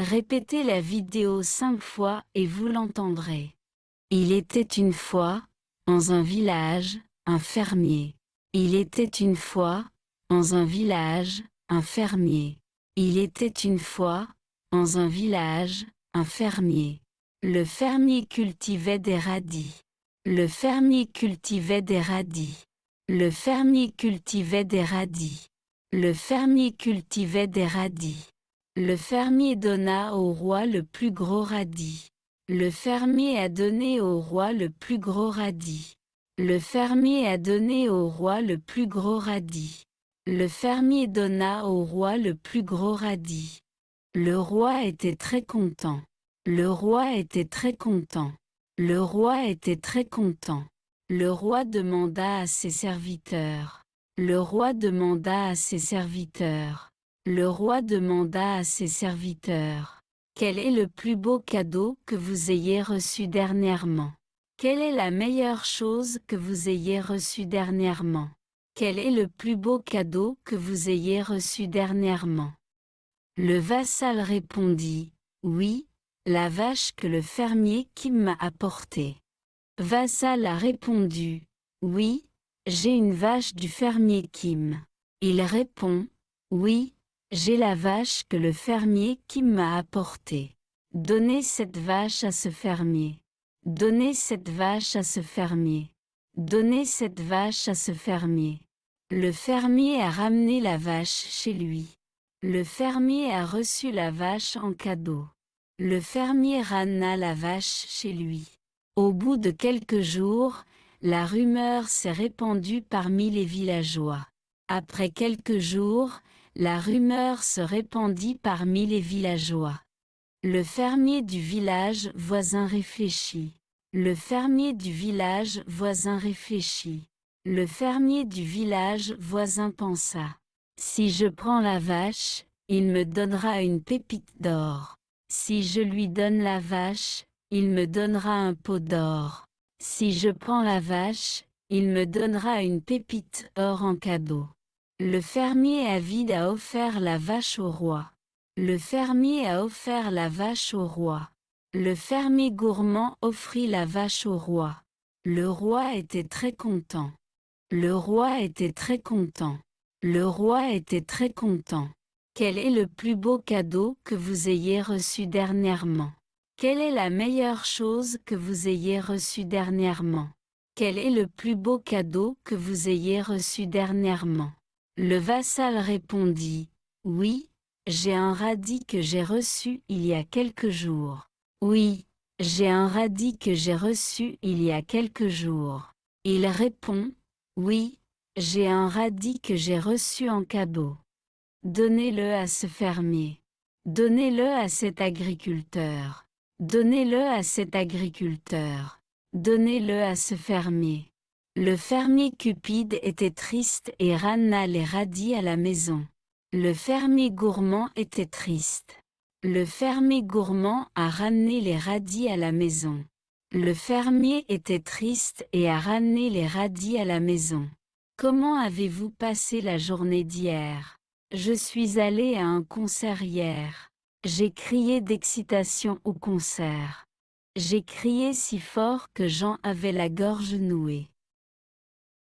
Répétez la vidéo 5 fois et vous l'entendrez. Il était une fois, dans un village, un fermier. Il était une fois, dans un village, un fermier. Il était une fois, dans un village, un fermier. Le fermier cultivait des radis. Le fermier cultivait des radis. Le fermier cultivait des radis. Le fermier cultivait des radis. Le fermier donna au roi le plus gros radis. Le fermier a donné au roi le plus gros radis. Le fermier a donné au roi le plus gros radis. Le fermier donna au roi le plus gros radis. Le roi était très content. Le roi était très content. Le roi était très content. Le roi demanda à ses serviteurs. Le roi demanda à ses serviteurs. Le roi demanda à ses serviteurs. Quel est le plus beau cadeau que vous ayez reçu dernièrement? Quelle est la meilleure chose que vous ayez reçue dernièrement? Quel est le plus beau cadeau que vous ayez reçu dernièrement? Le vassal répondit, oui, la vache que le fermier Kim m'a apportée. Vassal a répondu, oui, j'ai une vache du fermier Kim. Il répond, oui, j'ai la vache que le fermier Kim m'a apportée. Donnez cette vache à ce fermier. Donnez cette vache à ce fermier. Donnez cette vache à ce fermier. Le fermier a ramené la vache chez lui. Le fermier a reçu la vache en cadeau. Le fermier ramena la vache chez lui. Au bout de quelques jours, la rumeur s'est répandue parmi les villageois. Après quelques jours, la rumeur se répandit parmi les villageois. Le fermier du village voisin réfléchit. Le fermier du village voisin réfléchit. Le fermier du village voisin pensa. Si je prends la vache, il me donnera une pépite d'or. Si je lui donne la vache, il me donnera un pot d'or. Si je prends la vache, il me donnera une pépite d'or en cadeau. Le fermier avide a offert la vache au roi. Le fermier a offert la vache au roi. Le fermier gourmand offrit la vache au roi. Le roi était très content. Le roi était très content. Le roi était très content. Quel est le plus beau cadeau que vous ayez reçu dernièrement? Quelle est la meilleure chose que vous ayez reçue dernièrement? Quel est le plus beau cadeau que vous ayez reçu dernièrement? Le vassal répondit, oui, j'ai un radis que j'ai reçu il y a quelques jours. Oui, j'ai un radis que j'ai reçu il y a quelques jours. Il répond, oui, j'ai un radis que j'ai reçu en cadeau. Donnez-le à ce fermier. Donnez-le à cet agriculteur. Donnez-le à cet agriculteur. Donnez-le à ce fermier. Le fermier cupide était triste et ramena les radis à la maison. Le fermier gourmand était triste. Le fermier gourmand a ramené les radis à la maison. Le fermier était triste et a ramené les radis à la maison. Comment avez-vous passé la journée d'hier? Je suis allé à un concert hier. J'ai crié d'excitation au concert. J'ai crié si fort que Jean avait la gorge nouée.